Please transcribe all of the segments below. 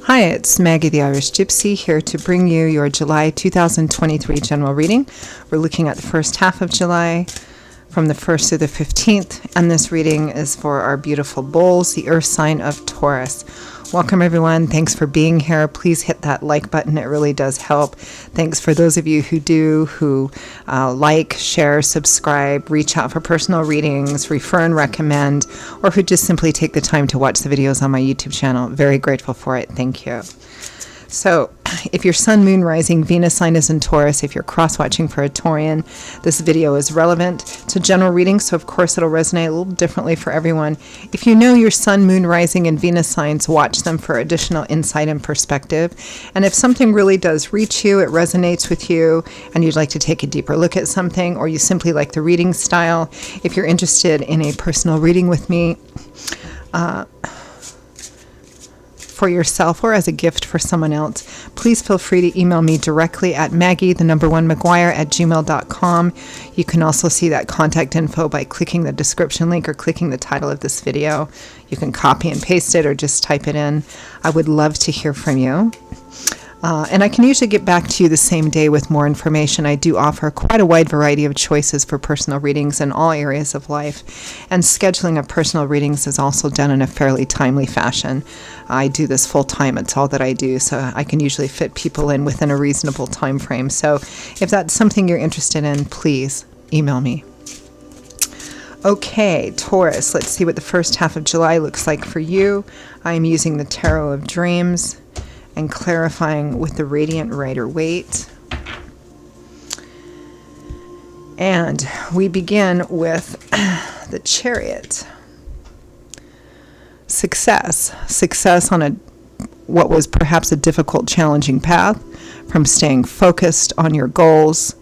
Hi, it's Maggie the Irish Gypsy here to bring you your July 2023 general reading. We're looking at the first half of July from the 1st to the 15th, and this reading is for our beautiful bulls, the earth sign of Taurus. Welcome everyone. Thanks for being here. Please hit that like button. It really does help. Thanks for those of you who like, share, subscribe, reach out for personal readings, refer and recommend, or who just simply take the time to watch the videos on my YouTube channel. Very grateful for it. Thank you. So if your sun, moon, rising, Venus sign is in Taurus, if you're cross-watching for a Taurian, this video is relevant. It's a general reading, so of course it'll resonate a little differently for everyone. If you know your sun, moon, rising, and Venus signs, watch them for additional insight and perspective. And if something really does reach you, it resonates with you, and you'd like to take a deeper look at something, or you simply like the reading style, if you're interested in a personal reading with me, for yourself or as a gift for someone else, please feel free to email me directly at maggie1mcguire@gmail.com. You can also see that contact info by clicking the description link or clicking the title of this video. You can copy and paste it or just type it in. I would love to hear from you. And I can usually get back to you the same day with more information. I do offer quite a wide variety of choices for personal readings in all areas of life. And scheduling of personal readings is also done in a fairly timely fashion. I do this full time. It's all that I do. So I can usually fit people in within a reasonable time frame. So if that's something you're interested in, please email me. Okay, Taurus, let's see what the first half of July looks like for you. I am using the Tarot of Dreams and clarifying with the Radiant Rider-Waite. And we begin with the Chariot. Success on what was perhaps a difficult, challenging path, from staying focused on your goals.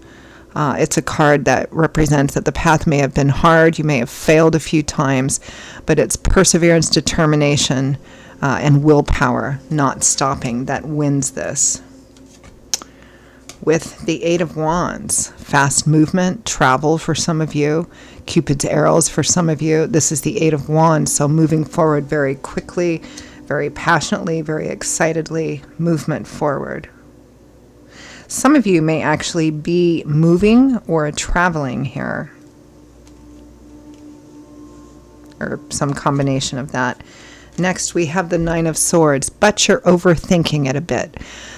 It's a card that represents that the path may have been hard, you may have failed a few times, but it's perseverance, determination, and willpower, not stopping, that wins this. With the Eight of Wands, fast movement, travel for some of you, Cupid's arrows for some of you. This is the Eight of Wands, so moving forward very quickly, very passionately, very excitedly, movement forward. Some of you may actually be moving or traveling here, or some combination of that. Next, we have the Nine of Swords, but you're overthinking it a bit.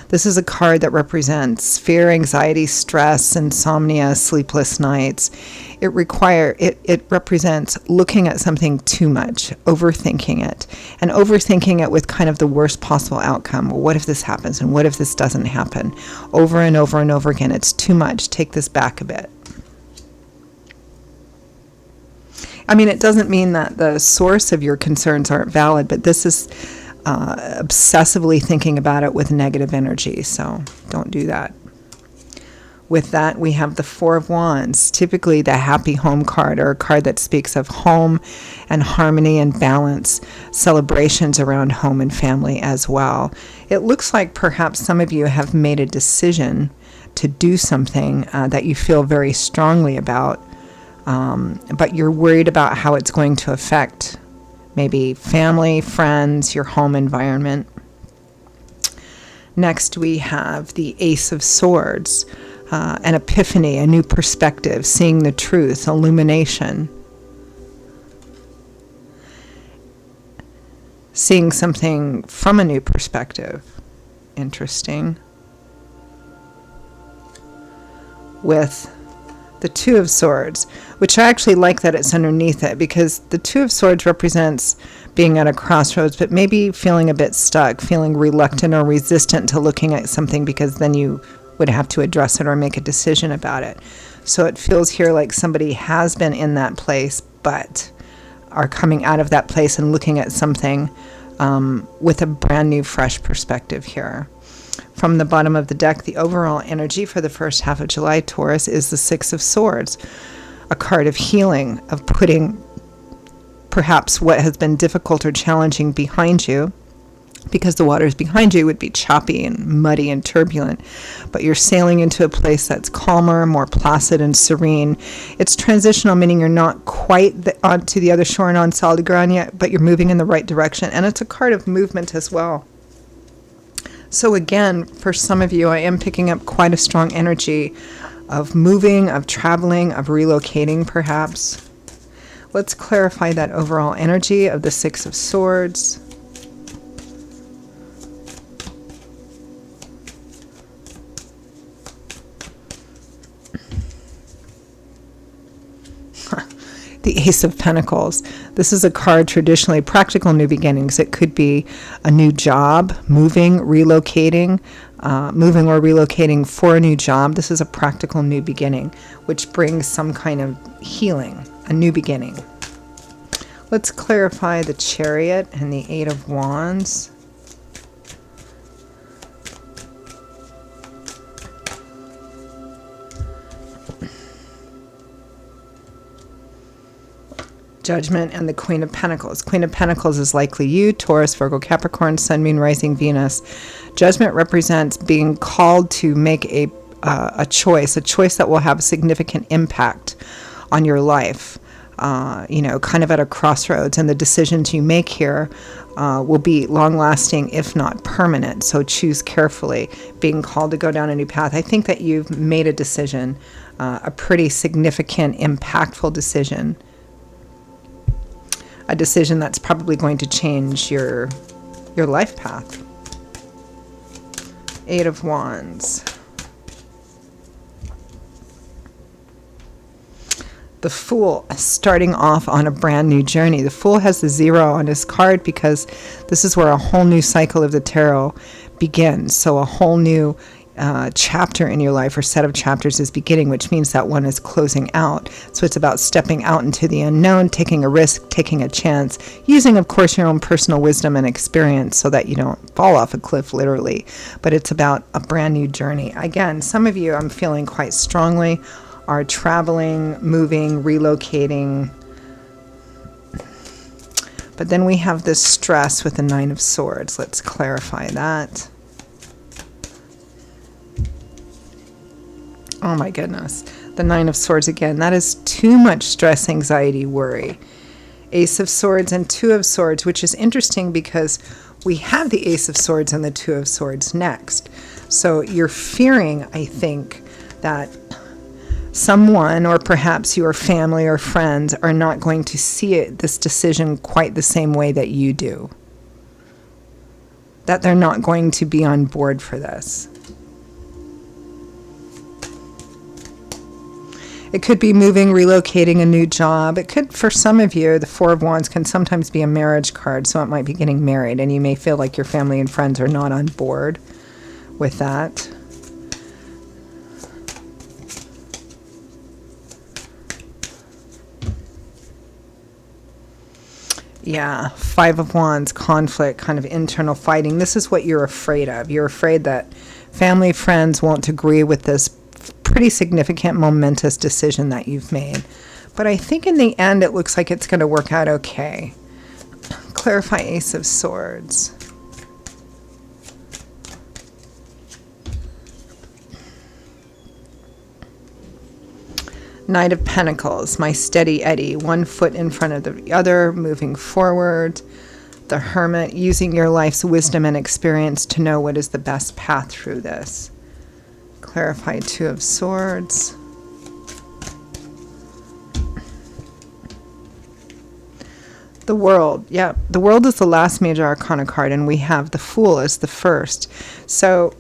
This is a card that represents fear, anxiety, stress, insomnia, sleepless nights. It represents looking at something too much, overthinking it, and overthinking it with kind of the worst possible outcome. Well, what if this happens? And what if this doesn't happen? Over and over and over again. It's too much. Take this back a bit. I mean, it doesn't mean that the source of your concerns aren't valid, but this is obsessively thinking about it with negative energy, so don't do that. With that, we have the Four of Wands, typically the happy home card, or a card that speaks of home and harmony and balance, celebrations around home and family as well. It looks like perhaps some of you have made a decision to do something that you feel very strongly about, but you're worried about how it's going to affect maybe family, friends, your home environment. Next, we have the Ace of Swords, an epiphany, a new perspective, seeing the truth, illumination. Seeing something from a new perspective. Interesting. With the Two of Swords, which I actually like that it's underneath it, because the Two of Swords represents being at a crossroads, but maybe feeling a bit stuck, feeling reluctant or resistant to looking at something, because then you would have to address it or make a decision about it. So it feels here like somebody has been in that place, but are coming out of that place and looking at something with a brand new, fresh perspective here. From the bottom of the deck, the overall energy for the first half of July, Taurus, is the Six of Swords, a card of healing, of putting perhaps what has been difficult or challenging behind you, because the waters behind you would be choppy and muddy and turbulent, but you're sailing into a place that's calmer, more placid and serene. It's transitional, meaning you're not quite onto the other shore and on solid ground yet, but you're moving in the right direction, and it's a card of movement as well. So again, for some of you, I am picking up quite a strong energy of moving, of traveling, of relocating perhaps. Let's clarify that overall energy of the Six of Swords. The Ace of Pentacles. This is a card traditionally practical new beginnings. It could be a new job, moving, relocating, moving or relocating for a new job. This is a practical new beginning, which brings some kind of healing, a new beginning. Let's clarify the Chariot and the Eight of Wands. Judgment and the Queen of Pentacles. Queen of Pentacles is likely you, Taurus, Virgo, Capricorn, Sun, Moon, Rising, Venus. Judgment represents being called to make a choice that will have a significant impact on your life. Kind of at a crossroads, and the decisions you make here will be long-lasting, if not permanent. So choose carefully. Being called to go down a new path. I think that you've made a decision, a pretty significant, impactful decision. A decision that's probably going to change your life path. Eight of Wands. The Fool, starting off on a brand new journey. The Fool has the 0 on his card because this is where a whole new cycle of the tarot begins. So a whole new chapter in your life, or set of chapters, is beginning, which means that one is closing out. So it's about stepping out into the unknown, taking a risk, taking a chance, using, of course, your own personal wisdom and experience so that you don't fall off a cliff, literally. But it's about a brand new journey. Again, some of you, I'm feeling quite strongly, are traveling, moving, relocating. But then we have this stress with the Nine of Swords. Let's clarify that. Oh my goodness. The Nine of Swords again. That is too much stress, anxiety, worry. Ace of Swords and Two of Swords, which is interesting because we have the Ace of Swords and the Two of Swords next. So you're fearing, I think, that someone, or perhaps your family or friends, are not going to see this decision quite the same way that you do. That they're not going to be on board for this. It could be moving, relocating, a new job. It could, for some of you, the Four of Wands can sometimes be a marriage card, so it might be getting married, and you may feel like your family and friends are not on board with that. Yeah, Five of Wands, conflict, kind of internal fighting. This is what you're afraid of. You're afraid that family, friends won't agree with this pretty significant, momentous decision that you've made. But I think in the end, it looks like it's going to work out okay. Clarify Ace of Swords. Knight of Pentacles, my steady Eddie, one foot in front of the other, moving forward. The Hermit, using your life's wisdom and experience to know what is the best path through this. Clarify Two of Swords. The World, yeah, the World is the last major arcana card, and we have the Fool as the first. So,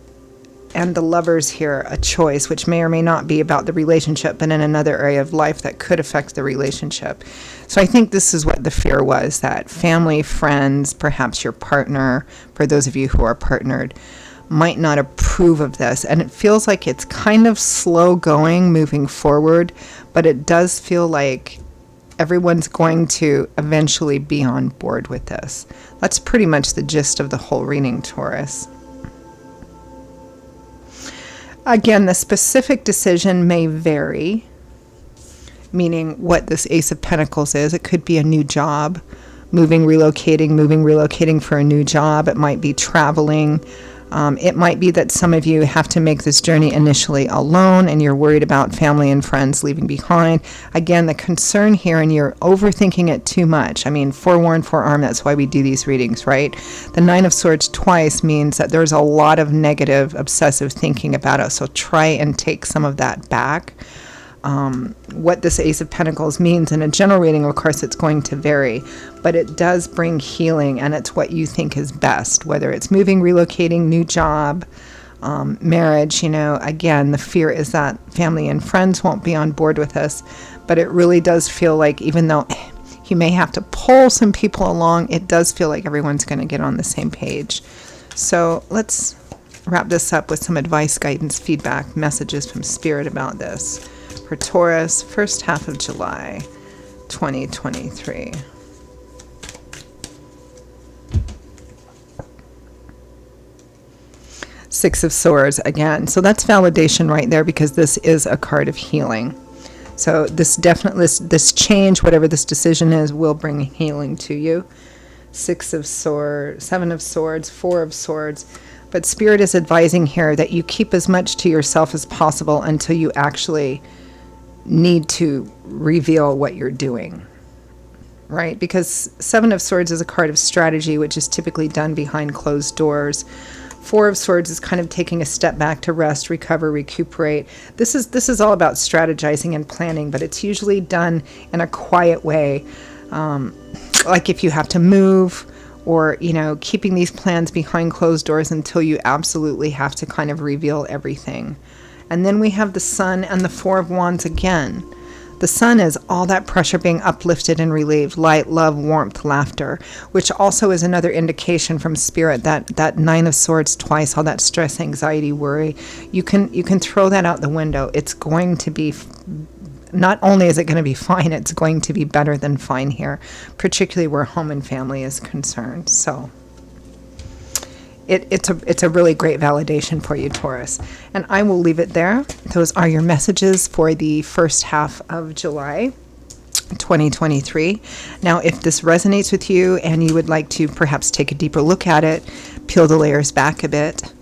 and the Lovers here, a choice, which may or may not be about the relationship, but in another area of life that could affect the relationship. So I think this is what the fear was, that family, friends, perhaps your partner, for those of you who are partnered, might not approve of this. And it feels like it's kind of slow going, moving forward, but it does feel like everyone's going to eventually be on board with this. That's pretty much the gist of the whole reading, Taurus. Again, the specific decision may vary, meaning what this Ace of Pentacles is. It could be a new job, moving, relocating for a new job. It might be traveling, It might be that some of you have to make this journey initially alone and you're worried about family and friends leaving behind. Again, the concern here, and you're overthinking it too much. I mean, forewarned, forearmed, that's why we do these readings, right? The Nine of Swords twice means that there's a lot of negative, obsessive thinking about it. So try and take some of that back. What this Ace of Pentacles means in a general reading, of course, it's going to vary, but it does bring healing, and it's what you think is best, whether it's moving, relocating, new job, marriage. Again, the fear is that family and friends won't be on board with us, but it really does feel like, even though you may have to pull some people along, it does feel like everyone's going to get on the same page. So let's wrap this up with some advice, guidance, feedback, messages from Spirit about this. For Taurus, first half of July, 2023. Six of Swords again. So that's validation right there, because this is a card of healing. So this change, whatever this decision is, will bring healing to you. Six of Swords, Seven of Swords, Four of Swords. But Spirit is advising here that you keep as much to yourself as possible until you actually need to reveal what you're doing, right? Because Seven of Swords is a card of strategy, which is typically done behind closed doors. Four of Swords is kind of taking a step back to rest, recover, recuperate. This is all about strategizing and planning, but it's usually done in a quiet way. Like if you have to move, or, keeping these plans behind closed doors until you absolutely have to kind of reveal everything. And then we have the Sun and the Four of Wands again. The Sun is all that pressure being uplifted and relieved, light, love, warmth, laughter, which also is another indication from Spirit that Nine of Swords twice, all that stress, anxiety, worry. You can throw that out the window. It's going to be, not only is it going to be fine, it's going to be better than fine here, particularly where home and family is concerned. So it's a really great validation for you, Taurus. And I will leave it there. Those are your messages for the first half of July 2023. Now, if this resonates with you and you would like to perhaps take a deeper look at it, peel the layers back a bit,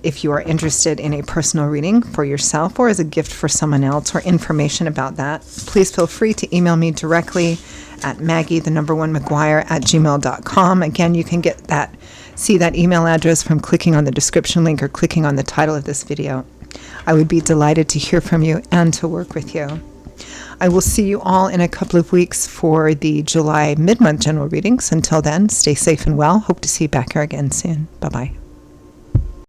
if you are interested in a personal reading for yourself or as a gift for someone else, or information about that, please feel free to email me directly at Maggie1McGuire@gmail.com. Again, you can see that email address from clicking on the description link or clicking on the title of this video. I would be delighted to hear from you and to work with you. I will see you all in a couple of weeks for the July mid-month general readings. Until then, stay safe and well. Hope to see you back here again soon. Bye-bye.